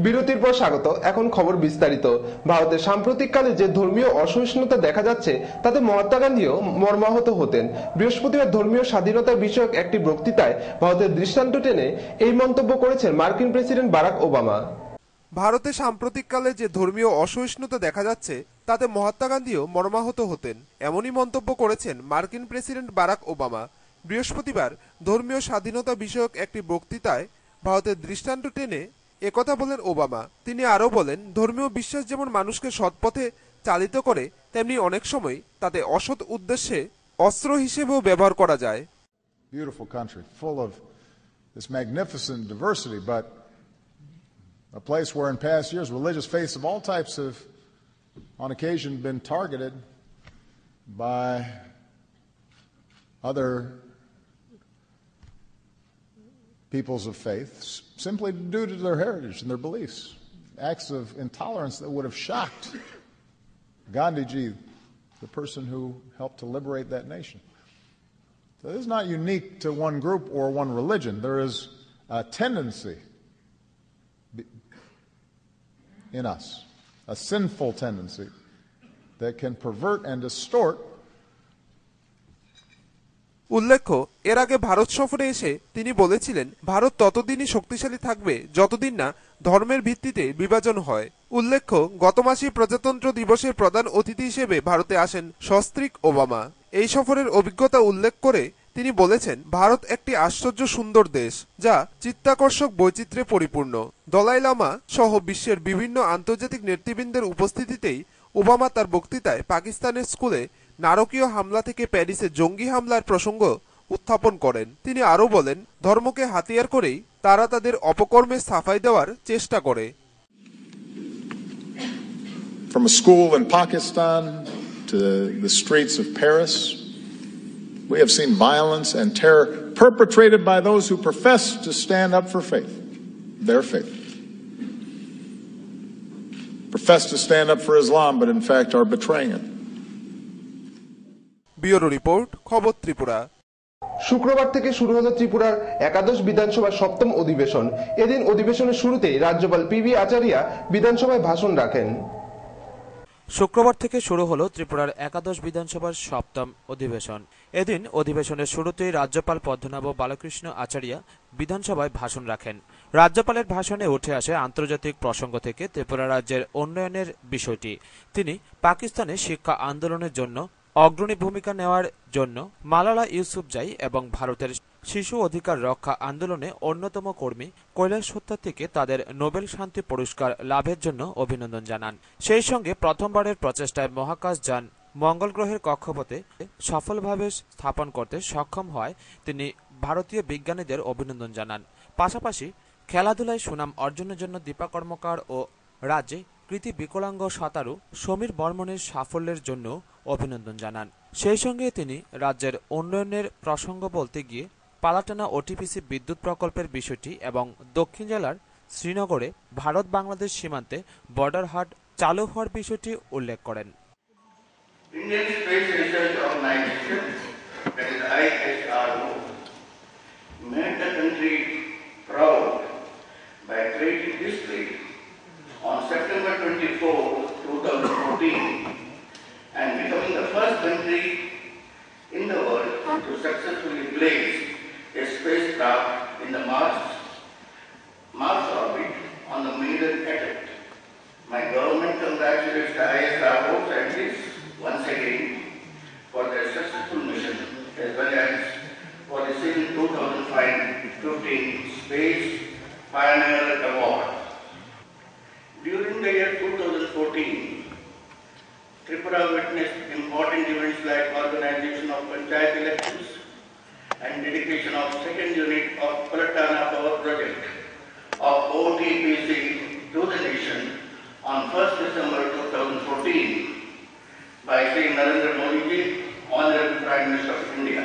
বিরতির পর স্বাগত। এখন খবর বিস্তারিত। ভারতের সাম্প্রতিককালে যে ধর্মীয় অসহিষ্ণুতা দেখা যাচ্ছে তাতে মহাত্মা গান্ধীও মর্মাহত হতেন। বৃহস্পতিবার ধর্মীয় স্বাধীনতা বিষয়ক একটি বক্তৃতায় ভারতের দৃষ্টান্ত টেনে এই মন্তব্য করেছেন মার্কিন প্রেসিডেন্ট বারাক ওবামা। ভারতে সাম্প্রতিককালে যে ধর্মীয় অসহিষ্ণুতা দেখা যাচ্ছে তাতে মহাত্মা গান্ধীও মর্মাহত হতেন, এমনই মন্তব্য করেছেন মার্কিন প্রেসিডেন্ট বারাক ওবামা। বৃহস্পতিবার ধর্মীয় স্বাধীনতা বিষয়ক একটি বক্তৃতায় ভারতের দৃষ্টান্ত টেনে একথা বলেন ওবামা। তিনি আরও বলেন, ধর্মীয় বিশ্বাস যেমন মানুষকে সৎপথে চালিত করে, তেমনি অনেক সময় তাতে অসৎ উদ্দেশ্যে অস্ত্র হিসেবেও ব্যবহার করা যায়। Beautiful country, full of this magnificent diversity, but a place where in past years religious faiths of all types have on occasion been targeted by other peoples of faith simply due to their heritage and their beliefs. Acts of intolerance that would have shocked Gandhiji, the person who helped to liberate that nation. So this is not unique to one group or one religion. There is a tendency in us, a sinful tendency that can pervert and distort. উল্লেখ্য, এর আগে ভারত সফরে এসে তিনি বলেছিলেন, ভারত ততদিনই শক্তিশালী থাকবে যতদিন না ধর্মের ভিত্তিতে বিভাজন হয়। উল্লেখ্য, গত মাসে প্রজাতন্ত্র দিবসের প্রধান অতিথি হিসেবে ভারতে আসেন সস্ত্রীক ওবামা। এই সফরের অভিজ্ঞতা উল্লেখ করে তিনি বলেছেন, ভারত একটি আশ্চর্য সুন্দর দেশ যা চিত্তাকর্ষক বৈচিত্র্যে পরিপূর্ণ। দলাই লামা সহ বিশ্বের বিভিন্ন আন্তর্জাতিক নেতৃবৃন্দের উপস্থিতিতেই ওবামা তার বক্তৃতায় পাকিস্তানের স্কুলে নারকীয় হামলা থেকে প্যারিসে জঙ্গি হামলার প্রসঙ্গ উত্থাপন করেন। তিনি আরও বলেন, ধর্মকে হাতিয়ার করেই তারা তাদের অপকর্মে সাফাই দেওয়ার চেষ্টা করে। From a school in Pakistan to the streets of Paris, we have seen violence and terror perpetrated by those who profess to stand up for faith, their faith. Profess to stand up for Islam, but in fact are betraying it. Bureau report, খবর ত্রিপুরা। শুক্রবার থেকে শুরু হলো ত্রিপুরার একাদশ বিধানসভার সপ্তম অধিবেশন। এদিন অধিবেশনের শুরুতেই রাজ্যপাল পিবি আচারিয়া বিধানসভায় ভাষণ রাখেন। শুক্রবার থেকে শুরু হলো ত্রিপুরার একাদশ বিধানসভার সপ্তম অধিবেশন। এদিন অধিবেশনের শুরুতেই রাজ্যপাল পদ্মনাভ বালকৃষ্ণ আচার্য বিধানসভায় ভাষণ রাখেন। রাজ্যপালের ভাষণে উঠে আসে আন্তর্জাতিক প্রসঙ্গ থেকে ত্রিপুরা রাজ্যের উন্নয়নের বিষয়টি। তিনি পাকিস্তানে শিক্ষা আন্দোলনের জন্য অগ্রণী ভূমিকা নেওয়ার জন্য মালালা ইউসুফজাই এবং ভারতের শিশু অধিকার রক্ষা আন্দোলনে অন্যতম কর্মী কৈলাস সত্যার্থীকে তাদের নোবেল শান্তি পুরস্কার লাভের জন্য অভিনন্দন জানান। সেই সঙ্গে প্রথমবারের প্রচেষ্টায় মহাকাশ যান মঙ্গল গ্রহের কক্ষপথে সফলভাবে স্থাপন করতে সক্ষম হয় তিনি ভারতীয় বিজ্ঞানীদের অভিনন্দন জানান। পাশাপাশি খেলাধুলায় সুনাম অর্জনের জন্য দীপা কর্মকার ও রাজ্যে কৃতি বিকলাঙ্গ সাঁতারু সমীর বর্মনের সাফল্যের জন্য অভিনন্দন জানান। সেই সঙ্গে তিনি রাজ্যের উন্নয়নের প্রসঙ্গ বলতে গিয়ে পালাটানা ওটিপিসি বিদ্যুৎ প্রকল্পের বিষয়টি এবং দক্ষিণ জেলার শ্রীনগরে ভারত বাংলাদেশ সীমান্তে বর্ডার হাট চালু হওয়ার বিষয়টি উল্লেখ করেন। Indian Space Research Organization, that is ISRO, made the country proud by creating history on September 24, 2014, and becoming the first country in the world to successfully place a spacecraft in the Mars orbit on the maiden attempt. My government congratulates the ISRO scientists once again for their successful mission, as well as for receiving 2015 Space Pioneer Award. During the year 2014, Tripura witnessed important events like organization of panchayat elections and dedication of second unit of Palatana Power Project of OTPC to the nation on 1st December 2014 by Sri Narendra Modi ji, Honorable Prime Minister of India.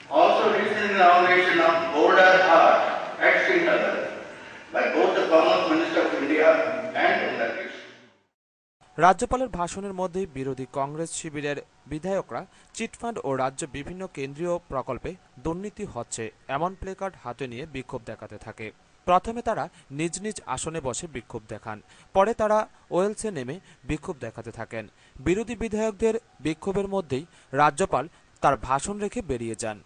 Also recent inauguration of Border Heart at Srinagar by both the Commerce Minister of India and Bangladesh. রাজ্যপালের ভাষণের মধ্যেই বিরোধী কংগ্রেস শিবিরের বিধায়করা chit fund ও রাজ্য বিভিন্ন কেন্দ্রীয় প্রকল্পে দুর্নীতি হচ্ছে এমন প্লেকার্ড হাতে নিয়ে বিক্ষোভ দেখাতে থাকে। প্রথমে তারা নিজ নিজ আসনে বসে বিক্ষোভ দেখান, পরে তারা ওয়েলসে নেমে বিক্ষোভ দেখাতে থাকেন। বিরোধী বিধায়কদের বিক্ষোভের মধ্যেই রাজ্যপাল তার ভাষণ রেখে বেরিয়ে যান।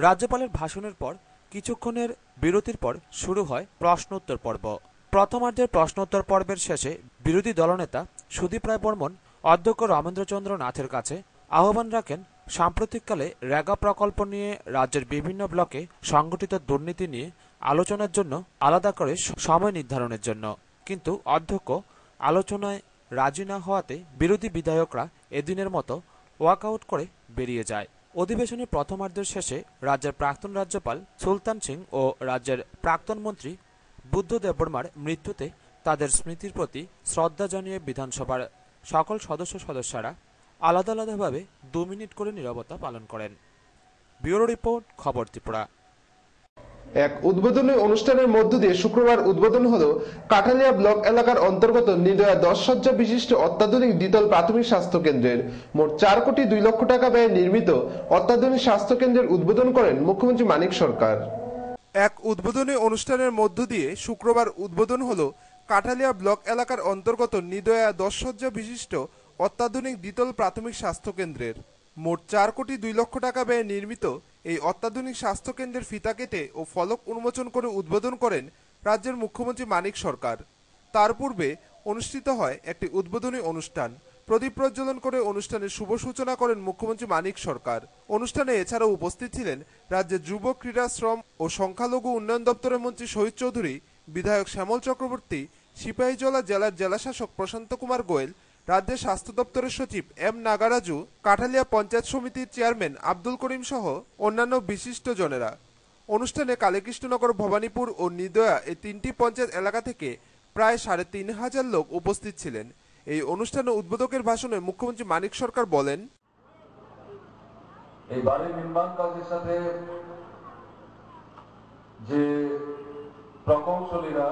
রাজ্যপালের ভাষণের পর কিছুক্ষণের বিরতির পর শুরু হয় প্রশ্নোত্তর পর্ব। প্রথমার্ধের প্রশ্নোত্তর পর্বের শেষে বিরোধী দলনেতা সুদীপ রায় বর্মন অধ্যক্ষ রমেন্দ্রচন্দ্র নাথের কাছে আহ্বান রাখেন সাম্প্রতিককালে রেগা প্রকল্প নিয়ে রাজ্যের বিভিন্ন ব্লকে সংগঠিত দুর্নীতি নিয়ে আলোচনার জন্য আলাদা করে সময় নির্ধারণের জন্য। কিন্তু অধ্যক্ষ আলোচনায় রাজি না হওয়াতে বিরোধী বিধায়করা এদিনের মতো ওয়াকআউট করে বেরিয়ে যায়। অধিবেশনের প্রথমার্ধের শেষে রাজ্যের প্রাক্তন রাজ্যপাল সুলতান সিং ও রাজ্যের প্রাক্তন মন্ত্রী বুদ্ধ দেববর্মার মৃত্যুতে তাদের স্মৃতির প্রতি শ্রদ্ধা জানিয়ে বিধানসভার সকল সদস্যরা আলাদা আলাদাভাবে 2 মিনিট করে নীরবতা পালন করেন। ব্যুরো রিপোর্ট, খবর ত্রিপুরা। এক উদ্বোধনী অনুষ্ঠানের মধ্য দিয়ে শুক্রবার উদ্বোধন হলো কাঠালিয়া ব্লক এলাকার অন্তর্গত নির্দয়া 10 শয্যা বিশিষ্ট অত্যাধুনিক দ্বিতল প্রাথমিক স্বাস্থ্য কেন্দ্রের মোট 4 কোটি 2 লক্ষ টাকা ব্যয়ে নির্মিত অত্যাধুনিক স্বাস্থ্য কেন্দ্রের উদ্বোধন করেন মুখ্যমন্ত্রী মানিক সরকার। এক উদ্বোধনী অনুষ্ঠানের মধ্য দিয়ে শুক্রবার উদ্বোধন হলো কাঠালিয়া ব্লক এলাকার অন্তর্গত নির্দয়া 10 শয্যা বিশিষ্ট অত্যাধুনিক দ্বিতল প্রাথমিক স্বাস্থ্য কেন্দ্রের মোট 4 কোটি 2 লক্ষ টাকা ব্যয়ে নির্মিত এই অত্যাধুনিক স্বাস্থ্য কেন্দ্রের ফিতা কেটে ও ফলক উন্মোচন করে উদ্বোধন করেন রাজ্যের মুখ্যমন্ত্রী মানিক সরকার। তার পূর্বে অনুষ্ঠিত হয় একটি উদ্বোধনী অনুষ্ঠান। প্রদীপ প্রজ্বলন করে অনুষ্ঠানের শুভ সূচনা করেন মুখ্যমন্ত্রী মানিক সরকার। অনুষ্ঠানে এছাড়াও উপস্থিত ছিলেন রাজ্যের যুব, ক্রীড়া, শ্রম ও সংখ্যালঘু উন্নয়ন দপ্তরের মন্ত্রী শহীদ চৌধুরী, বিধায়ক শ্যামল চক্রবর্তী, সিপাহীজলা জেলার জেলাশাসক প্রশান্ত কুমার গোয়েল, রাজ্যের স্বাস্থ্য দপ্তরের সচিব এম নাগারাজু, কাঠালিয়া পঞ্চায়েত সমিতির চেয়ারম্যান আব্দুল করিম সহ অন্যান্য বিশিষ্টজনেরা। অনুষ্ঠানে কালীকৃষ্ণনগর, ভবানীপুর ও নির্দয়া এই 3টি পঞ্চায়েত এলাকা থেকে প্রায় 3,500 লোক উপস্থিত ছিলেন। এই অনুষ্ঠানে উদ্বোধকের ভাষণে মুখ্যমন্ত্রী মানিক সরকার বলেন, এই বাড়ির নির্মাণ কাজের সাথে যে প্রকৌশলীরা,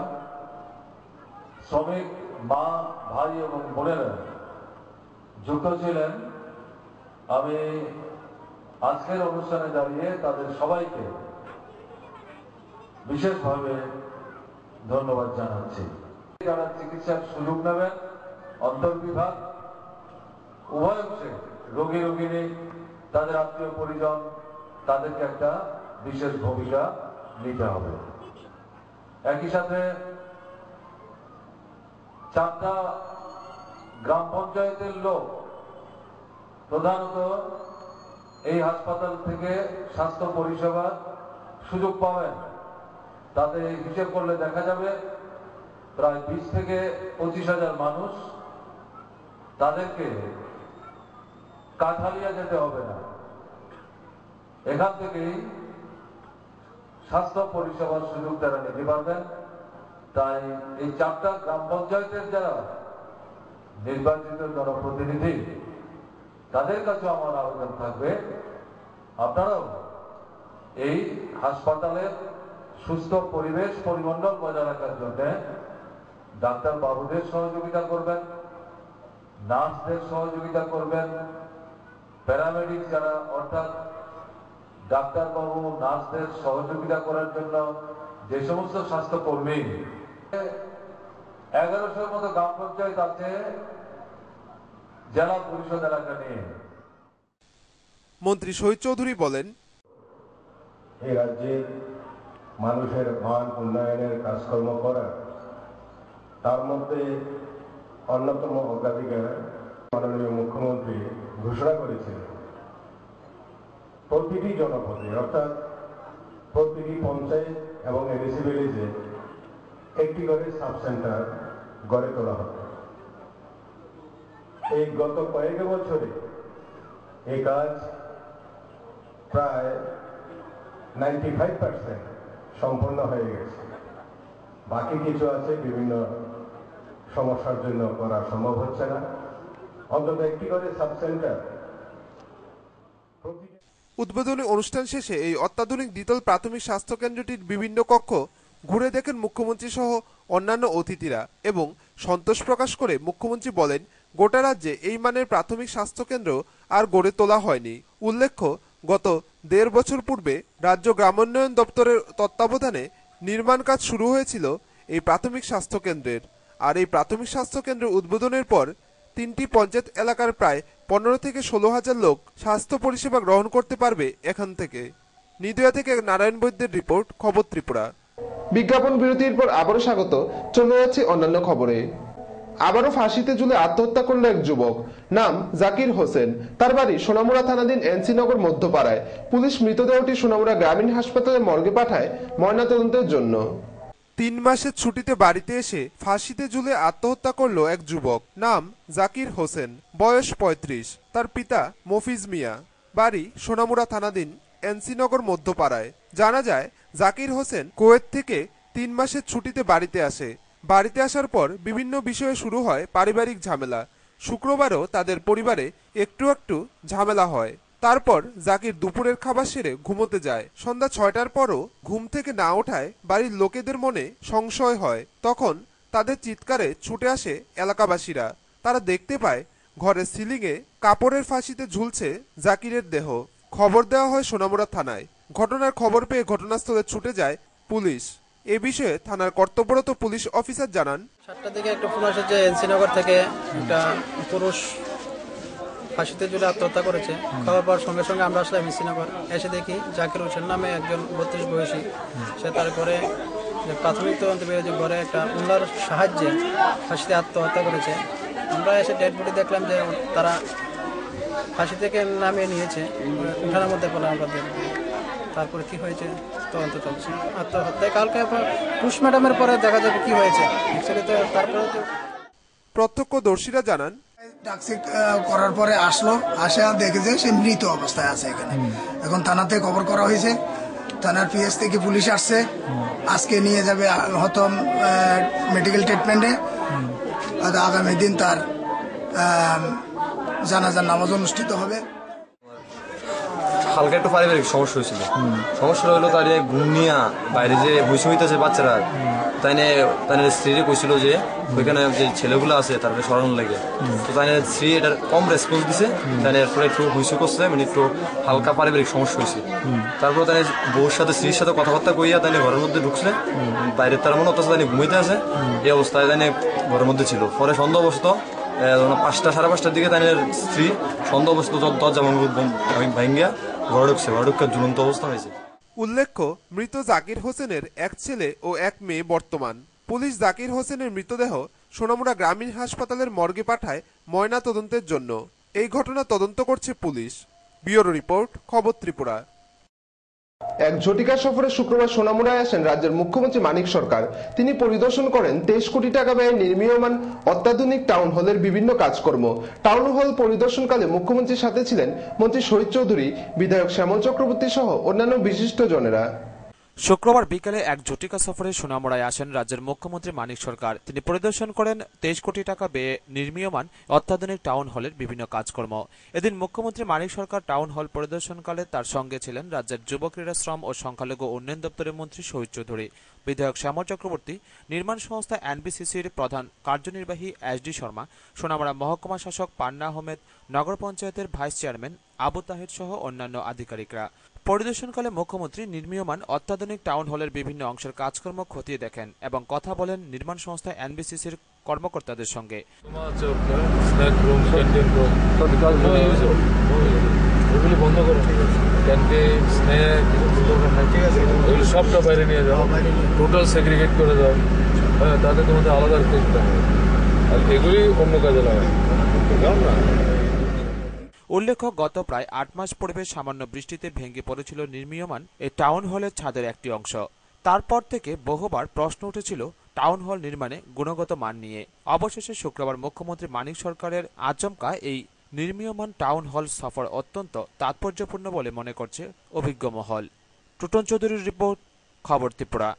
শ্রমিক, মা, ভাই এবং বোনেরা যুক্ত ছিলেন, আমি আজকের অনুষ্ঠানে দাঁড়িয়ে তাদের সবাইকে বিশেষভাবে ধন্যবাদ জানাচ্ছি। যারা চিকিৎসার সুযোগ নেবেন, অন্তর্বিভাগ উভয় অংশে রোগী রোগিনী, তাদের আত্মীয় পরিজন, তাদেরকে একটা বিশেষ ভূমিকা নিতে হবে। একই সাথে 4টা গ্রাম পঞ্চায়েতের লোক প্রধানত এই হাসপাতাল থেকে স্বাস্থ্য পরিষেবার সুযোগ পাবেন। তাতে হিসেব করলে দেখা যাবে প্রায় 20 থেকে 25,000 মানুষ, তাদেরকে কাঠালিয়া যেতে হবে না, এখান থেকেই স্বাস্থ্য পরিষেবার সুযোগ তারা নিতে পারবেন। তাই এই 4টা গ্রাম পঞ্চায়েতের যারা নির্বাচিত জনপ্রতিনিধি, তাদের কাছে আমার আবেদন থাকবে, আপনারাও এই হাসপাতালের সুস্থ পরিবেশ পরিমণ্ডল বজায় রাখার জন্য ডাক্তার বাবুদের সহযোগিতা করবেন, নার্সদের সহযোগিতা করবেন, প্যারামেডিক যারা অর্থাৎ ডাক্তারবাবু, নার্সদের সহযোগিতা করার জন্য যে সমস্ত স্বাস্থ্যকর্মী, 1100-র মতো গ্রাম পঞ্চায়েত আছে জেলা পরিষদ এলাকা নিয়ে। মন্ত্রী শহীদ চৌধুরী বলেন, এই রাজ্যের মানুষের মান উন্নয়নের কাজকর্ম করা, তার মধ্যে অন্যতম অগ্রাধিকার মাননীয় মুখ্যমন্ত্রী ঘোষণা করেছিলেন প্রতিটি জনপদে অর্থাৎ প্রতিটি পঞ্চায়েত এবং এডিসি ভিলেজে একটি করে সাব সেন্টার গড়ে তোলা হবে। এই গত কয়েক বছরে এই কাজ প্রায় 95% সম্পন্ন হয়ে গেছে। বাকি কিছু আছে বিভিন্ন সমস্যার জন্য করা সম্ভব হচ্ছে না। অন্তত একটি করে সাব সেন্টার উদ্বোধনী অনুষ্ঠান শেষে এই অত্যাধুনিক দ্বিতল প্রাথমিক স্বাস্থ্য কেন্দ্রটির বিভিন্ন কক্ষ ঘুরে দেখেন মুখ্যমন্ত্রী সহ অন্যান্য অতিথিরা এবং সন্তোষ প্রকাশ করে মুখ্যমন্ত্রী বলেন, গোটা রাজ্যে এই মানের প্রাথমিক স্বাস্থ্য কেন্দ্র আর গড়ে তোলা হয়নি। উল্লেখ্য, গত 1.5 বছর পূর্বে রাজ্য গ্রামোন্নয়ন দপ্তরের তত্ত্বাবধানে নির্মাণ কাজ শুরু হয়েছিল এই প্রাথমিক স্বাস্থ্য কেন্দ্রের। আর এই প্রাথমিক স্বাস্থ্য কেন্দ্রের উদ্বোধনের পর 3টি পঞ্চায়েত এলাকার প্রায় 15 থেকে 16 হাজার লোক স্বাস্থ্য পরিষেবা গ্রহণ করতে পারবে এখান থেকে। নিদয়া থেকে নারায়ণ বৈদ্যের রিপোর্ট, খবর ত্রিপুরা। বিজ্ঞাপন বিরতির পর আবারও স্বাগত। চলে যাচ্ছে অন্যান্য খবরে। আবারও ফাঁসিতে ঝুলে আত্মহত্যা করল এক যুবক, নাম জাকির হোসেন। তার বাড়ি সোনামুড়া থানাধীন এনসিনগর মধ্যপাড়ায়। পুলিশ মৃতদেহটি সোনামুড়া গ্রামীণ হাসপাতালে মর্গে পাঠায় ময়নাতদন্তের জন্য। 3 মাসের ছুটিতে বাড়িতে এসে ফাঁসিতে ঝুলে আত্মহত্যা করল এক যুবক, নাম জাকির হোসেন, বয়স 35। তার পিতা মফিজ মিয়া, বাড়ি সোনামুড়া থানাধীন এনসিনগর মধ্যপাড়ায়। জানা যায়, জাকির হোসেন কুয়েত থেকে 3 মাসের ছুটিতে বাড়িতে আসে। বাড়িতে আসার পর বিভিন্ন বিষয়ে শুরু হয় পারিবারিক ঝামেলা। শুক্রবারও তাদের পরিবারে একটু ঝামেলা হয়। তারপর জাকির দুপুরের খাবার সেরে ঘুমোতে যায়। সন্ধ্যা 6টার পরও ঘুম থেকে না ওঠায় বাড়ির লোকেদের মনে সংশয় হয়। তখন তাদের চিৎকারে ছুটে আসে এলাকাবাসীরা। তারা দেখতে পায় ঘরের সিলিংয়ে কাপড়ের ফাঁসিতে ঝুলছে জাকিরের দেহ। খবর দেওয়া হয় সোনামুড়া থানায়। ঘটনার খবর পেয়ে ঘটনাস্থলে ছুটে যায় পুলিশ। এ বিষয়ে থানার কর্তব্যরত পুলিশ অফিসার জানান, 7টার দিকে একটা ফোন আসে যে এনসিনগর থেকে একটা পুরুষ ফাঁসিতে ঝুলে আত্মহত্যা করেছে। খাওয়ার পর সঙ্গে সঙ্গে আমরা আসলাম এনসিনগর। এসে দেখি জাকির হোসেন নামে একজন 32 বয়সী, সে তার ঘরে প্রাথমিক তদন্ত পেয়েছে ঘরে একটা উল্লার সাহায্যে ফাঁসিতে আত্মহত্যা করেছে। আমরা এসে ডেড বডি দেখলাম যে তারা ফাঁসি থেকে নামিয়ে নিয়েছে, উঠানোর মধ্যে পড়ে আমরা দেখব। তারপরে কি হয়েছে তদন্ত চলছে। আত্মহত্যায় কালকে পোস্টমর্টমের পরে দেখা যাবে কি হয়েছে। তারপরে প্রত্যক্ষদর্শীরা জানান, ট্যাক্সি করার পরে আসলো, আসে দেখে যে সে মৃত অবস্থায় আছে এখানে। এখন থানাতে খবর করা হয়েছে, থানার পিএস থেকে পুলিশ আসছে, আজকে নিয়ে যাবে হয়তো মেডিকেল ট্রিটমেন্টে। আগামী দিন তার জানাজার নামাজ অনুষ্ঠিত হবে। হালকা একটু পারিবারিক সমস্যা হয়েছিল। সমস্যা হলো তার ঘুম নিয়ে বাইরে যে বসে হইতেছে বাচ্চারা, তাই স্ত্রী কইছিল যে ওইখানে যে ছেলেগুলো আছে তারপরে সরানো লাগে। তো তাই স্ত্রী এটার কম রেসপন্স দিছে, তাই এরপরে একটু হুইসু করছে, মানে একটু হালকা পারিবারিক সমস্যা হয়েছে। তারপর তাই বউর সাথে স্ত্রীর সাথে কথাবার্তা কইয়া তাই ঘরের মধ্যে ঢুকছে। বাইরে তার মনে অথচ তাই ঘুমাইতে আছে, এই অবস্থায় তাই ঘরের মধ্যে ছিল। পরে সন্দেহবশত 5টা সাড়ে 5টার দিকে তাই স্ত্রী সন্দেহবশত দরজা ভাঙ্গিয়া ঘরে ঢুকছে, ঘরে ঢুকার ঝুলন্ত অবস্থা হয়েছে। উল্লেখ্য, মৃত জাকির হোসেনের এক ছেলে ও এক মেয়ে বর্তমান। পুলিশ জাকির হোসেনের মৃতদেহ সোনামুড়া গ্রামীণ হাসপাতালের মর্গে পাঠায় ময়না তদন্তের জন্য। এই ঘটনা তদন্ত করছে পুলিশ। ব্যুরো রিপোর্ট, খবর ত্রিপুরা। এক ঝটিকা সফরে শুক্রবার সোনামুড়ায় আসেন রাজ্যের মুখ্যমন্ত্রী মানিক সরকার। তিনি পরিদর্শন করেন 23 কোটি টাকা ব্যয়ে নির্মীয়মান অত্যাধুনিক টাউন হলের বিভিন্ন কাজকর্ম। টাউন হল পরিদর্শনকালে মুখ্যমন্ত্রীর সাথে ছিলেন মন্ত্রী শহীদ চৌধুরী, বিধায়ক শ্যামল চক্রবর্তী সহ অন্যান্য বিশিষ্টজনেরা। শুক্রবার বিকেলে এক ঝটিকা সফরে সোনামুড়ায় আসেন রাজ্যের মুখ্যমন্ত্রী মানিক সরকার। তিনি পরিদর্শন করেন 23 কোটি টাকা ব্যয়ে নির্মীয়মান অত্যাধুনিক টাউন হলের বিভিন্ন কাজকর্ম। এদিন মুখ্যমন্ত্রী মানিক সরকার টাউন হল পরিদর্শনকালে তার সঙ্গে ছিলেন রাজ্যের যুব ক্রীড়া, শ্রম ও সংখ্যালঘু উন্নয়ন দপ্তরের মন্ত্রী শহীদ চৌধুরী, বিধায়ক শ্যামল চক্রবর্তী, নির্মাণ সংস্থা এনবিসিসির প্রধান কার্যনির্বাহী এসডি শর্মা, সোনামুড়া মহকুমা শাসক পান্না আহমেদ, নগর পঞ্চায়েতের ভাইস চেয়ারম্যান আবু তাহের সহ অন্যান্য আধিকারিকরা। পরিদর্শনকালে মুখ্যমন্ত্রী নির্মীয়মান অত্যাধুনিক টাউন হলের বিভিন্ন অংশের কাজকর্ম খতিয়ে দেখেন এবং কথা বলেন নির্মাণ সংস্থা এনবিসিসির কর্মকর্তাদের সঙ্গে। বন্ধ করো, ক্যান্টিন, স্ন্যাক, এগুলো সবটা বাইরে নিয়ে যাও, টোটাল সেগ্রিগেট করে দাও। হ্যাঁ, তাতে তোমাদের আলাদা করতে হবে, আর এগুলি অন্য কাজে লাগায়। উল্লেখ্য, গত প্রায় 8 মাস পূর্বে সামান্য বৃষ্টিতে ভেঙে পড়েছিল নির্মীয়মান এই টাউন হলের ছাদের একটি অংশ। তারপর থেকে বহুবার প্রশ্ন উঠেছিল টাউন হল নির্মাণে গুণগত মান নিয়ে। অবশেষে শুক্রবার মুখ্যমন্ত্রী মানিক সরকারের আচমকা এই নির্মীয়মান টাউন হল সফর অত্যন্ত তাৎপর্যপূর্ণ বলে মনে করছে অভিজ্ঞ মহল। টুটন চৌধুরীর রিপোর্ট, খবর ত্রিপুরা।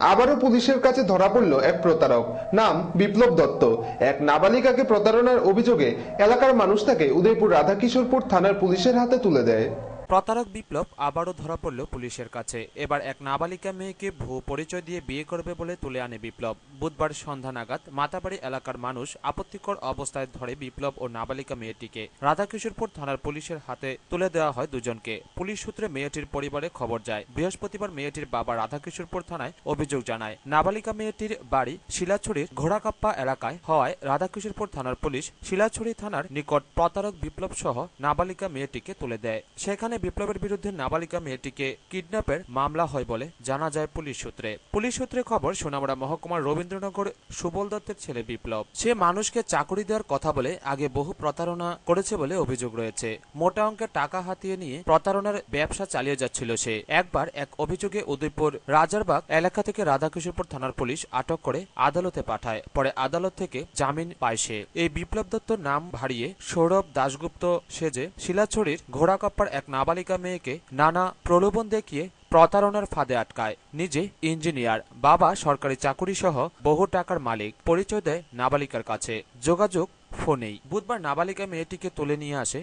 আবারও পুলিশের কাছে ধরা পড়ল এক প্রতারক, নাম বিপ্লব দত্ত। এক নাবালিকাকে প্রতারণার অভিযোগে এলাকার মানুষ তাকে উদয়পুর রাধাকিশোরপুর থানার পুলিশের হাতে তুলে দেয়। প্রতারক বিপ্লব আবারও ধরা পড়ল পুলিশের কাছে। এবার এক নাবালিকা মেয়েকে ভুয়ো পরিচয় দিয়ে বিয়ে করবে বলে তুলে আনে বিপ্লব। বুধবার সন্ধ্যা নাগাদ মাতাবাড়ি এলাকার মানুষ আপত্তিকর অবস্থায় ধরে বিপ্লব ও নাবালিকা মেয়েটিকে রাধাকিশোরপুর থানার পুলিশের হাতে তুলে দেওয়া হয় দুজনকে। পুলিশ সূত্রে মেয়েটির পরিবারে খবর যায়। বৃহস্পতিবার মেয়েটির বাবা রাধাকিশোরপুর থানায় অভিযোগ জানায়। নাবালিকা মেয়েটির বাড়ি শিলাছড়ির ঘোড়াকাপ্পা এলাকায় হওয়ায় রাধাকিশোরপুর থানার পুলিশ শিলাছড়ি থানার নিকট প্রতারক বিপ্লব সহ নাবালিকা মেয়েটিকে তুলে দেয়। সেখানে বিপ্লবের বিরুদ্ধে নাবালিকা মেয়েটিকে কিডন্যাপের মামলা হয় বলে জানা যায় পুলিশ সূত্রে খবর, সোনামুড়া মহকুমার রবীন্দ্রনগর সুবল দত্তের ছেলে বিপ্লব। সে মানুষকে চাকরি দেওয়ার কথা বলে আগে বহু প্রতারণা করেছে বলে অভিযোগ রয়েছে। মোটা অঙ্কের টাকা হাতিয়ে নিয়ে প্রতারণার ব্যবসা চালিয়ে যাচ্ছিল সে। একবার এক অভিযোগে উদয়পুর রাজারবাগ এলাকা থেকে রাধাকিশোরপুর থানার পুলিশ আটক করে আদালতে পাঠায়। পরে আদালত থেকে জামিন পায় সে। এই বিপ্লব দত্তর নাম ভাড়িয়ে সৌরভ দাশগুপ্ত সেজে শিলাছড়ির ঘোড়াকাপ্পার এক নাবালিকা মেয়েকে নানা প্রলোভন দেখিয়ে প্রতারণার ফাঁদে আটকায়। নিজে ইঞ্জিনিয়ার, বাবা সরকারি চাকুরি সহ বহু টাকার মালিক। পরিচয় দেয় নাবালিকার কাছে, যোগাযোগ ফোনেই। বুধবার নাবালিকা মেয়েটিকে তুলে নিয়ে আসে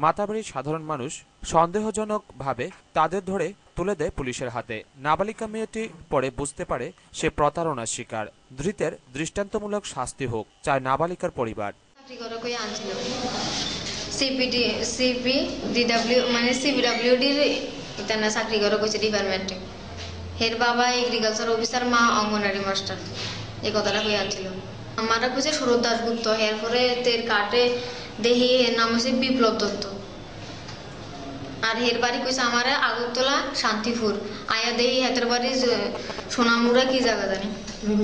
মাতাবাড়ির সাধারণ মানুষ সন্দেহজনক ভাবে তাদের ধরে তুলে দেয় পুলিশের হাতে। নাবালিকা মেয়েটি পরে বুঝতে পারে সে প্রতারণার শিকার। ধৃতের দৃষ্টান্তমূলক শাস্তি হোক চায় নাবালিকার পরিবার। চাকরি করে কইছে ডিপার্টমেন্টে। হের বাবা এগ্রিকালচার অফিসার, মা অঙ্গনারী মাস্টার। এই কথাটা কই আনছিল। আমারা কইছে সৌরভ দাশগুপ্ত। এর পরে তের কাটে দেহি এর নাম হচ্ছে বিপ্লব দত্ত। আর হের বাড়ি কইছে আমার আগরতলা শান্তিপুর। আয়া দেহি হেতের বাড়ি সোনামুড়া কি জায়গা জানি।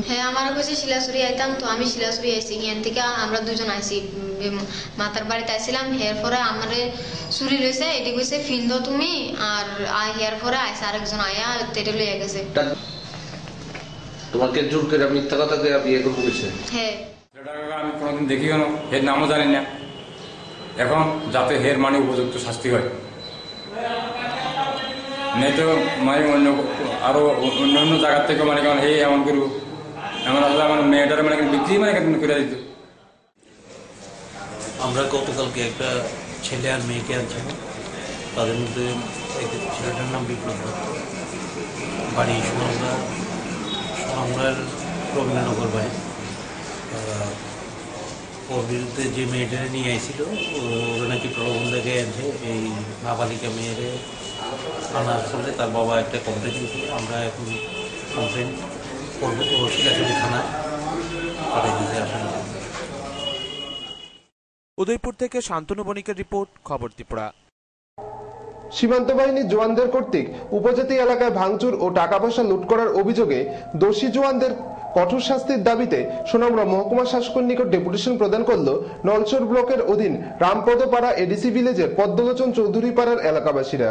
হ্যাঁ, আমার কইছে শিলাছড়ি আইতাম, তো আমি শিলাছড়ি আইছি। ইয়ান থেকে আমরা দুজন আইছি, মাতার বাড়িতে আইছিলাম। হের পরে আমারে চুরি লইছে, এটি কইছে ফিন্দ তুমি। আর হের পরে আইসে আরেকজন আয়া তেটে লইয়া গেছে। তোমাকে জোর করে মিথ্যা কথা কইয়া বিয়ে করতে কইছে? হ্যাঁ। আমি কোনোদিন দেখি কেন, এর নামও জানি না। এখন যাতে হের মানে উপযুক্ত শাস্তি হয়, নেই তো মানে অন্য আরো অন্য জায়গার থেকে মানে কেমন এই এমন করবো, এমন আসলে আমার মেয়েটার মানে বিক্রি মানে করে দিত। আমরা গতকালকে একটা ছেলে আর মেয়েকে আনছিলাম। তাদের মধ্যে ছেলেটার নাম বিপ্লব দত্ত, বাড়ি সোনামুড়ার রবীন্দ্রনগর বাড়ি। ওর বিরুদ্ধে যে মেয়েটা নিয়ে আসছিল, ওরা নাকি প্রলোভন দেখে আনছে। এই নাবালিকা মেয়েরে আনা আসলে তার বাবা একটা কমপ্লেন দিয়েছিল। আমরা এখন কমপ্লেন করবো শিলাছড়ি থানায় পাঠিয়ে দিতে আসলে। উদয়পুর থেকে শান্তনু বণিকের রিপোর্ট, খবর ত্রিপুরা। সীমান্ত বাহিনীর জওয়ানদের কর্তৃক উপজাতি এলাকায় ভাঙচুর ও টাকা পয়সা লুট করার অভিযোগে দোষী জওয়ানদের কঠোর শাস্তির দাবিতে সোনামুড়া মহকুমা শাসকের নিকট ডেপুটেশন প্রদান করল নলছর ব্লকের অধীন রামপদপাড়া এডিসি ভিলেজের পদ্মলোচন চৌধুরী পাড়ার এলাকাবাসীরা।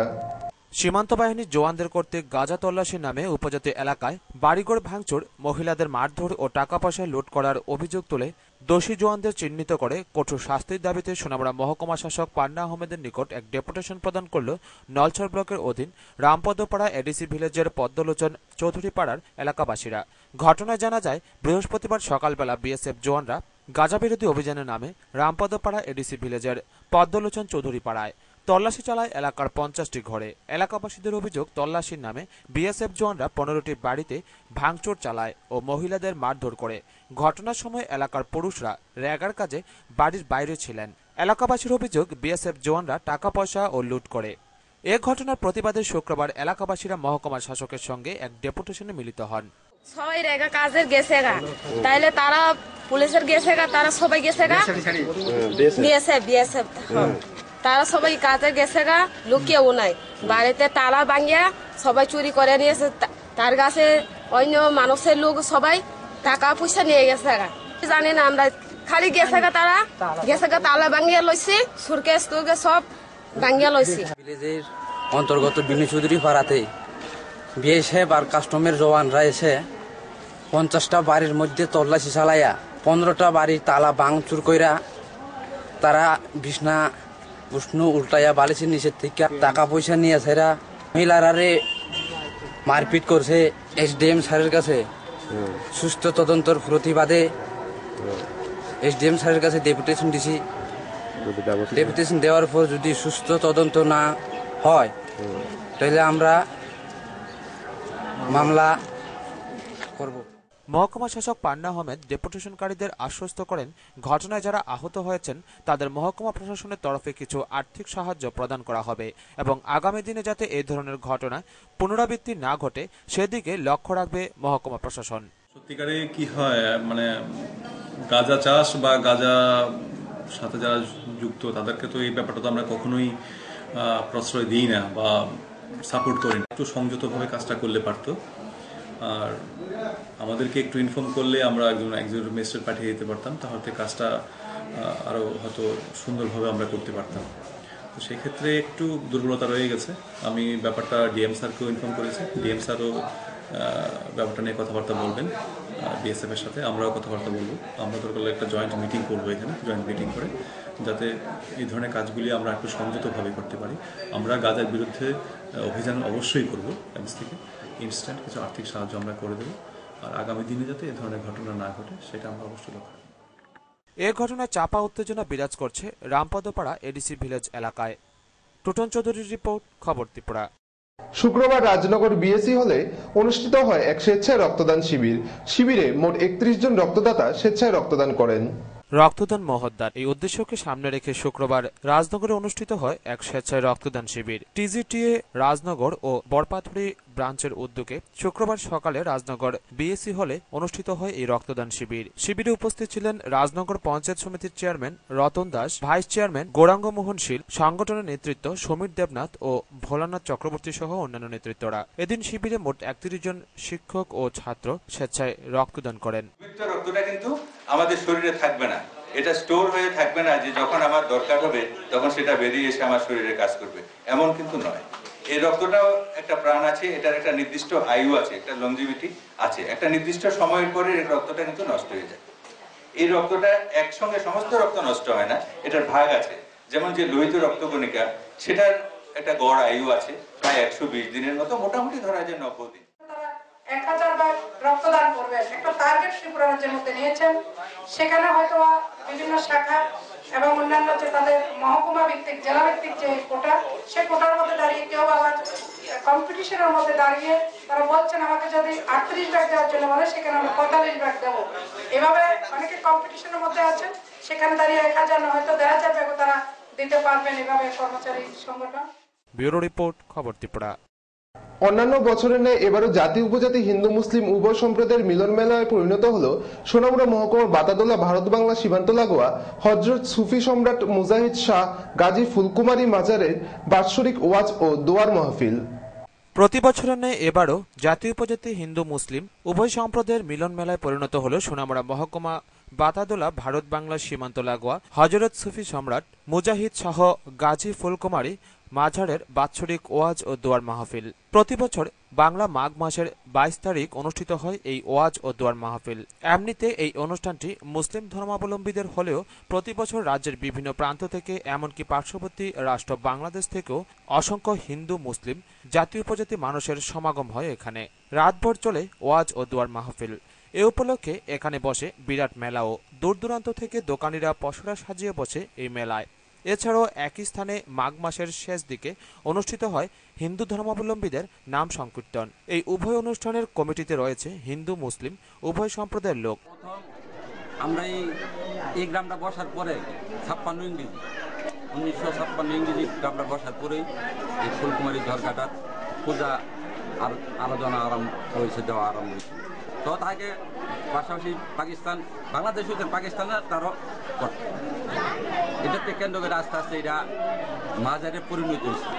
সীমান্ত বাহিনীর জওয়ানদের কর্তৃক গাঁজা তল্লাশির নামে উপজাতি এলাকায় বাড়িঘর ভাঙচুর, মহিলাদের মারধর ও টাকা পয়সা লুট করার অভিযোগ তুলে দোষী জওয়ানদের চিহ্নিত করে কঠোর শাস্তির দাবিতে সোনামুড়া মহকুমা শাসক পান্না আহমেদের নিকট এক ডেপুটেশন প্রদান করল নলছর ব্লকের অধীন রামপদপাড়া এডিসি ভিলেজের পদ্মলোচন চৌধুরী পাড়ার এলাকাবাসীরা। ঘটনায় জানা যায়, বৃহস্পতিবার সকালবেলা বিএসএফ জওয়ানরা গাঁজা বিরোধী অভিযানের নামে রামপদপাড়া এডিসি ভিলেজের পদ্মলোচন চৌধুরী পাড়ায় তল্লাশি চালায় এলাকার 50টি ঘরে। এলাকাবাসীদের অভিযোগ, তল্লাশির নামে বিএসএফ জওয়ানরা 15টি বাড়িতে ভাঙচুর চালায় ও মহিলাদের মারধর করে। ঘটনার সময় এলাকার পুরুষরা র্যাগার কাজে বাড়ির বাইরে ছিলেন। এলাকাবাসীর অভিযোগ, বিএসএফ জওয়ানরা টাকা পয়সা ও লুট করে। এ ঘটনার প্রতিবাদে শুক্রবার এলাকাবাসীরা মহকুমা শাসকের সঙ্গে এক ডেপুটেশনে মিলিত হন। সবাই রেগা কাজের গেছে গা, তাইলে তারা পুলিশের গেছে গা, তারা সবাই গেছে গা, বিএসএফ তারা সবাই কাজে গেছে গা, লুকিয়েও নাই। বাড়িতে তালা ভাঙিয়া সবাই চুরি করে নিয়েছে। তার কাছে অন্য মানুষের লোক সবাই টাকা পয়সা নিয়ে গেছে গা। জানি না আমরা, খালি গেছে গা, তারা গেছে গা, তালা ভাঙিয়া লইছি, সুরকেস টুরকেস সব ভাঙিয়া লইছি। ভিলেজের অন্তর্গত বিনু চৌধুরী পাড়াতে বিএসএফ আর কাস্টমের জওয়ানরা এসে 50টা বাড়ির মধ্যে তল্লাশি চালাইয়া 15টা বাড়ির তালা ভাঙচুর কইরা তারা বিছনা উষ্ণ উল্টাইয়া বালিশের নিচের থেকে টাকা পয়সা নিয়ে সেরা মহিলারে মারপিট করছে এসডিএম স্যারের কাছে। সুস্থ তদন্তর প্রতিবাদে এসডিএম স্যারের কাছে ডেপুটেশন দিছি। ডেপুটেশন দেওয়ার পর যদি সুস্থ তদন্ত না হয় তাহলে আমরা মামলা করব। মহকুমা শাসক পান্না আহমেদ ডেপুটেশনকারীদের আশ্বস্ত করেন ঘটনায় যারা আহত হয়েছেন তাদের মহকুমা প্রশাসনের তরফে কিছু আর্থিক সাহায্য প্রদান করা হবে এবং আগামী দিনে যাতে এই ধরনের ঘটনা পুনরাবৃত্তি না ঘটে সেদিকে লক্ষ্য রাখবে মহকুমা প্রশাসন। সত্যিকারে কি হয়, মানে গাঁজা চাষ বা গাঁজা সাথে যারা যুক্ত তাদেরকে তো এই ব্যাপারটা তো আমরা কখনোই প্রশ্রয় দিই না বা সাপোর্ট করি না। একটু সংযতভাবে কাজটা করলে পারতো, আর আমাদেরকে একটু ইনফর্ম করলে আমরা একজন ম্যাজিস্ট্রেট পাঠিয়ে দিতে পারতাম, তাহলে কাজটা আরও হয়তো সুন্দরভাবে আমরা করতে পারতাম। তো সেক্ষেত্রে একটু দুর্বলতা রয়ে গেছে। আমি ব্যাপারটা ডিএম স্যারকেও ইনফর্ম করেছি। ডিএম স্যারও ব্যাপারটা নিয়ে কথাবার্তা বলবেন বিএসএফ এর সাথে, আমরাও কথাবার্তা বলবো। আমরা দরকার একটা জয়েন্ট মিটিং করবো এখানে, জয়েন্ট মিটিং করে যাতে এই ধরনের কাজগুলি আমরা একটু সংযতভাবে করতে পারি। আমরা গাঁজার বিরুদ্ধে অভিযান অবশ্যই করব, এমস থেকে ইনস্ট্যান্ট কিছু আর্থিক সাহায্য আমরা করে দেবো, আর আগামী দিনে যাতে এই ধরনের ঘটনা না ঘটে সেটা আমরা অবশ্যই লক্ষ্য রাখবো। এ ঘটনায় চাপা উত্তেজনা বিরাজ করছে রামপদপাড়া এডিসি ভিলেজ এলাকায়। টুটন চৌধুরীর রিপোর্ট, খবর ত্রিপুরা। শুক্রবার রাজনগর বিএসি হলে অনুষ্ঠিত হয় এক স্বেচ্ছায় রক্তদান শিবির। শিবিরে মোট 31 জন রক্তদাতা স্বেচ্ছায় রক্তদান করেন। রক্তদান মহোদ্দার এই উদ্দেশ্যকে সামনে রেখে শুক্রবার রাজনগরে অনুষ্ঠিত হয় এক স্বেচ্ছায় রক্তদান শিবির। টিজিটিএ রাজনগর ও বরপাথুরি ব্রাঞ্চের উদ্যোগে শুক্রবার সকালে রাজনগর বিএসি হলে অনুষ্ঠিত হয় এই রক্তদান শিবির। শিবিরে উপস্থিত ছিলেন রাজনগর পঞ্চায়েত সমিতির chairman Ratan Das, vice chairman Gouranga Mohan Shil, সংগঠনের নেতৃত্ব সমীর দেবনাথ ও ভোলানাথ চক্রবর্তী সহ অন্যান্য নেতৃত্বরা। এদিন শিবিরে মোট 31 জন শিক্ষক ও ছাত্র স্বেচ্ছায় রক্তদান করেন। রক্তটা কিন্তু আমাদের শরীরে থাকবে না, এটা স্টোর হয়ে থাকবে না যে যখন আমার দরকার হবে তখন সেটা বেরিয়ে এসে আমার শরীরে কাজ করবে, এমন কিন্তু নয়। এই রক্তটাও একটা প্রাণ আছে, এটার একটা নির্দিষ্ট আয়ু আছে, একটা লংজিভিটি আছে, একটা নির্দিষ্ট সময়ের পরে এই রক্তটা কিন্তু নষ্ট হয়ে যায়। এই রক্তটা একসঙ্গে সমস্ত রক্ত নষ্ট হয় না, এটার ভাগ আছে। যেমন যে লোহিত রক্তকণিকা, সেটার একটা গড় আয়ু আছে প্রায় 120 দিনের মতো, মোটামুটি ধরা যায় 90 দিন। 1000 বার রক্তদান করবেন একটা টার্গেট ত্রিপুরা রাজ্যের মধ্যে নিয়েছেন। সেখানে হয়তো বিভিন্ন শাখা এবং অন্যান্য যে তাদের মহকুমা ভিত্তিক জেলা ভিত্তিক যে কোটা, সে কোটার মধ্যে দাঁড়িয়ে কেউ আবার কম্পিটিশনের মধ্যে দাঁড়িয়ে তারা বলছেন আমাকে যদি 38 ব্যাগ দেওয়ার জন্য বলে সেখানে আমরা 45 ব্যাগ দেবো। এভাবে অনেকে কম্পিটিশনের মধ্যে আছেন, সেখানে দাঁড়িয়ে 1000 না হয়তো 1500 ব্যাগও তারা দিতে পারবেন এভাবে কর্মচারী সংগঠন। ব্যুরো রিপোর্ট, খবর ত্রিপুরা। অন্যান্য বছরের ন্যায় এবারও জাতি উপজাতি হিন্দু মুসলিম উভয় সম্প্রদায়ের মিলন মেলায় পরিণত হল সোনামুড়া মহকুমার বাতাদোলা ভারত বাংলা সীমান্ত লাগোয়া হযরত সুফি সম্রাট মুজাহিদ শাহ গাজী ফুলকুমারী মাজারের বাৎসরিক ওয়াজ ও দোয়ার মাহফিল। প্রতি বছরের ন্যায় এবারও জাতি উপজাতি হিন্দু মুসলিম উভয় সম্প্রদায়ের মিলন মেলায় পরিণত হল সোনামুড়া মহকুমা বাতাদোলা ভারত বাংলা সীমান্ত লাগোয়া হযরত সুফি সম্রাট মুজাহিদ শাহ গাজী ফুলকুমারী মাঝারের বাৎসরিক ওয়াজ ও দোয়ার মাহফিল। প্রতি বছর বাংলা মাঘ মাসের 22 তারিখ অনুষ্ঠিত হয় এই ওয়াজ ও দোয়ার মাহফিল। এমনিতে এই অনুষ্ঠানটি মুসলিম ধর্মাবলম্বীদের হলেও প্রতি বছর রাজ্যের বিভিন্ন প্রান্ত থেকে এমনকি পার্শ্ববর্তী রাষ্ট্র বাংলাদেশ থেকেও অসংখ্য হিন্দু মুসলিম জাতি উপজাতি মানুষের সমাগম হয় এখানে। রাতভর চলে ওয়াজ ও দোয়ার মাহফিল। এ উপলক্ষে এখানে বসে বিরাট মেলাও। দূর দূরান্ত থেকে দোকানিরা পসরা সাজিয়ে বসে এই মেলায়। এছাড়াও একই স্থানে মাঘ মাসের শেষ দিকে অনুষ্ঠিত হয় হিন্দু ধর্মাবলম্বীদের নাম সংকীর্তন। এই উভয় অনুষ্ঠানের কমিটিতে রয়েছে হিন্দু মুসলিম উভয় সম্প্রদায়ের লোক। আমরা এই গ্রামটা বসার পরে 1956 ইংরেজি গ্রামটা বসার পরেই এই ফুলকুমারী ঝরকাটার পূজা আর আলোচনা আরম্ভ হয়েছে, দেওয়া আরম্ভ হয়েছে। তো তাকে পাশাপাশি পাকিস্তান বাংলাদেশ হচ্ছে পাকিস্তানে তারও করতে, এটাতে কেন্দ্র করে আস্তে আস্তে এটা মাজারে পরিণত হয়েছে।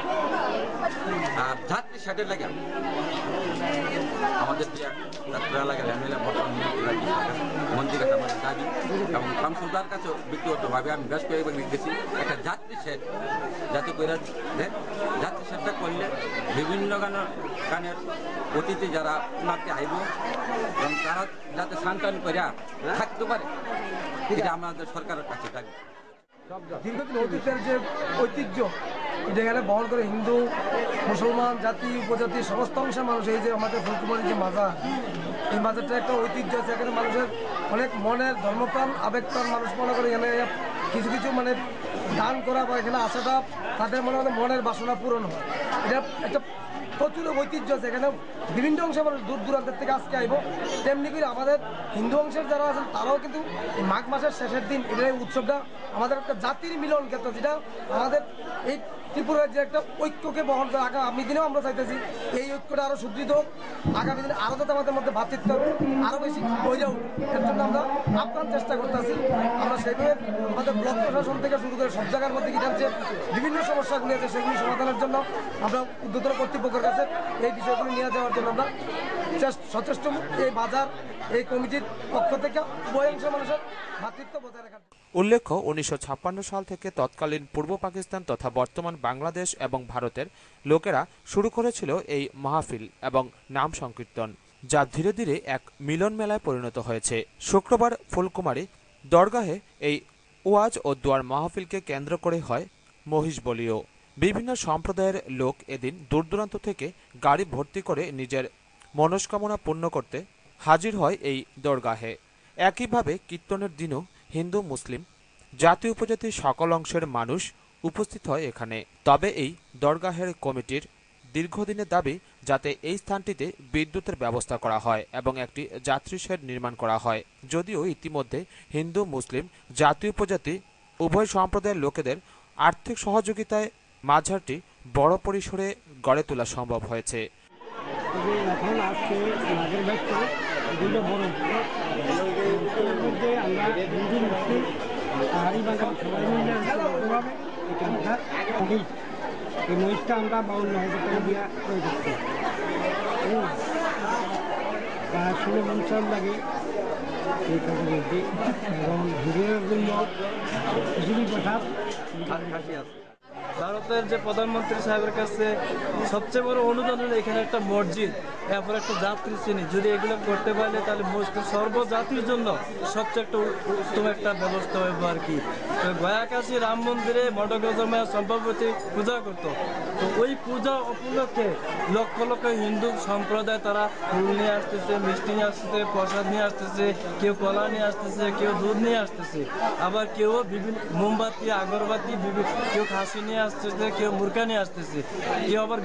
আর যাত্রী সাইডের লাগে আমাদের এলাকার মন্ত্রীর কাছে আমাদের দাবি এবং শামসুলদার কাছেও ব্যক্তিগতভাবে আমি ব্যস্ত এবং লিখেছি একটা যাত্রী সেট যাতে করে যাত্রী সেটটা করলে বিভিন্ন গানের অতিথি যারা নাচতে আইব এবং তারা যাতে সান্ত্বন করে থাকতে পারে, এটা আমাদের সরকারের কাছে দাবি। দীর্ঘদিন অতীতের যে ঐতিহ্য এটা এখানে বহন করে হিন্দু মুসলমান জাতি উপজাতি সমস্ত অংশের মানুষ। এই যে আমাদের ফুলকুমারী যে মাজার, এই মাজারটা একটা ঐতিহ্য আছে। এখানে মানুষের অনেক মনের ধর্মপ্রাণ আবেগপ্রাণ মানুষ মনে করে এখানে কিছু কিছু মানে দান করা বা এখানে আসাটা তাদের মনের বাসনা পূরণ হয়। এটা একটা প্রচুর ঐতিহ্য আছে। এখানে বিভিন্ন অংশের মানুষ দূর দূরান্তের থেকে আজকে আইব। তেমনি করে আমাদের হিন্দু অংশের যারা আছেন তারাও কিন্তু মাঘ মাসের শেষের দিন এটা উৎসবটা আমাদের একটা জাতির মিলন ক্ষেত্র, যেটা আমাদের এই ত্রিপুরার যে একটা ঐক্যকে বহন করে আগামী দিনেও আমরা চাইতেছি এই ঐক্যটা আরো সুদৃঢ় হোক, আগামী দিনে আরো যাতে আমাদের মধ্যে ভ্রাতৃত্ব আরো বেশি হয়ে যাও, এর জন্য আমরা আপ্রাণ চেষ্টা করতেছি। আমরা সেইভাবে আমাদের ব্লক প্রশাসন থেকে শুরু করে সব জায়গার মধ্যে কিনা যে বিভিন্ন সমস্যাগুলি আছে সেগুলি সমাধানের জন্য আমরা উদ্যোতন কর্তৃপক্ষের কাছে এই বিষয়গুলি নিয়ে যাওয়ার জন্য আমরা সচেষ্ট। এই বাজার এই কমিটির পক্ষ থেকে উভয় অংশের মানুষের ভ্রাতৃত্ব বজায় রাখার। উল্লেখ্য 1956 সাল থেকে তৎকালীন পূর্ব পাকিস্তান তথা বর্তমান বাংলাদেশ এবং ভারতের লোকেরা শুরু করেছিল এই মাহফিল এবং নাম সংকীর্তন, যা ধীরে ধীরে এক মিলন মেলায় পরিণত হয়েছে। শুক্রবার ফুলকুমারী দরগাহে এই ওয়াজ ও দোয়ার মাহফিলকে কেন্দ্র করে হয় মহিষ বলিও। বিভিন্ন সম্প্রদায়ের লোক এদিন দূর দূরান্ত থেকে গাড়ি ভর্তি করে নিজের মনস্কামনা পূর্ণ করতে হাজির হয় এই দরগাহে। একইভাবে কীর্তনের দিনও হিন্দু মুসলিম জাতি উপজাতির সকল অংশের মানুষ উপস্থিত হয় এখানে। তবে এই দরগাহের কমিটির দীর্ঘদিনের দাবি যাতে এই স্থানটিতে বিদ্যুতের ব্যবস্থা করা হয় এবং একটি যাত্রী শেড নির্মাণ করা হয়। যদিও ইতিমধ্যে হিন্দু মুসলিম জাতি উপজাতি উভয় সম্প্রদায়ের লোকেদের আর্থিক সহযোগিতায় মাঝারটি বড় পরিসরে গড়ে তোলা সম্ভব হয়েছে। এই মহিষটা আমরা 52,000 টাকা দিয়ে ক্রয় করছি। 16 লাগে এই কাজে বলছি, এবং ভিডিওর জন্য খুবই কথা আছে। ভারতের যে প্রধানমন্ত্রী সাহেবের কাছে সবচেয়ে বড় অনুদান হলো এখানে একটা মসজিদ, এরপর একটা যাত্রী শ্রেণী। যদি এগুলো করতে পারলে তাহলে সর্বজাতির জন্য সবচেয়ে একটা উত্তম একটা ব্যবস্থা হইব আর কি। গয়াকাশী রাম মন্দিরে মডগজমায়া সম্ভবতী পূজা করতো, তো ওই পূজা উপলক্ষে লক্ষ লক্ষ হিন্দু সম্প্রদায় তারা ফুল নিয়ে আসতেছে, মিষ্টি নিয়ে আসতেছে, প্রসাদ নিয়ে আসতেছে, কেউ কলা নিয়ে আসতেছে, কেউ দুধ নিয়ে আসতেছে, আবার কেউ বিভিন্ন মোমবাতি আগরবাতি কেউ খাসি নিয়ে আসতেছে, কেউ মুরগা নিয়ে আসতেছে, কেউ আবার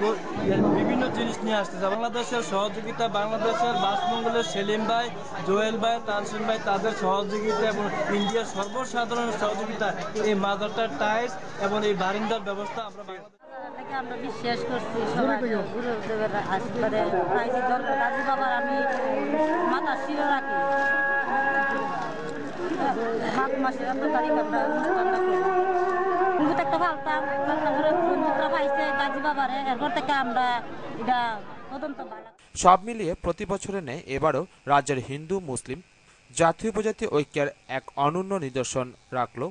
বিভিন্ন জিনিস নিয়ে আসতেছে। বাংলাদেশের সহযোগিতা, বাংলাদেশের বাসমঙ্গলের সেলিম ভাই, জোয়েল ভাই, তানসিম ভাই তাদের সহযোগিতা এবং ইন্ডিয়ার সর্বসাধারণের সহযোগিতা এই মাজারটার টাইলস এবং এই বারিন্দার ব্যবস্থা আমরা আমরা বিশ্বাস করছি গুরুদেবের আশীর্বাদে দাদু বাবার আমি মাথা শিরে রাখি। মাঘ মাসে এত তারিখ আমরা অনুষ্ঠানটা করি। কিন্তু একটা ভাবতাম বন্ধুরা পাইছে দাদু বাবারে, এরপর থেকে আমরা এটা তদন্ত ভালো। সব মিলিয়ে প্রতি বছরের ন্যায় এবারও রাজ্যের হিন্দু মুসলিম জাতি উপজাতি ঐক্যের এক অনন্য নিদর্শন রাখল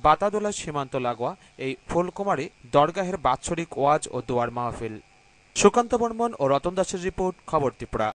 বাতাদোলা সীমান্ত লাগোয়া এই ফুলকুমারী দরগাহের বাৎসরিক ওয়াজ ও দোয়ার মাহফিল। সুকান্ত বর্মন ও রতন দাসের রিপোর্ট, খবর ত্রিপুরা।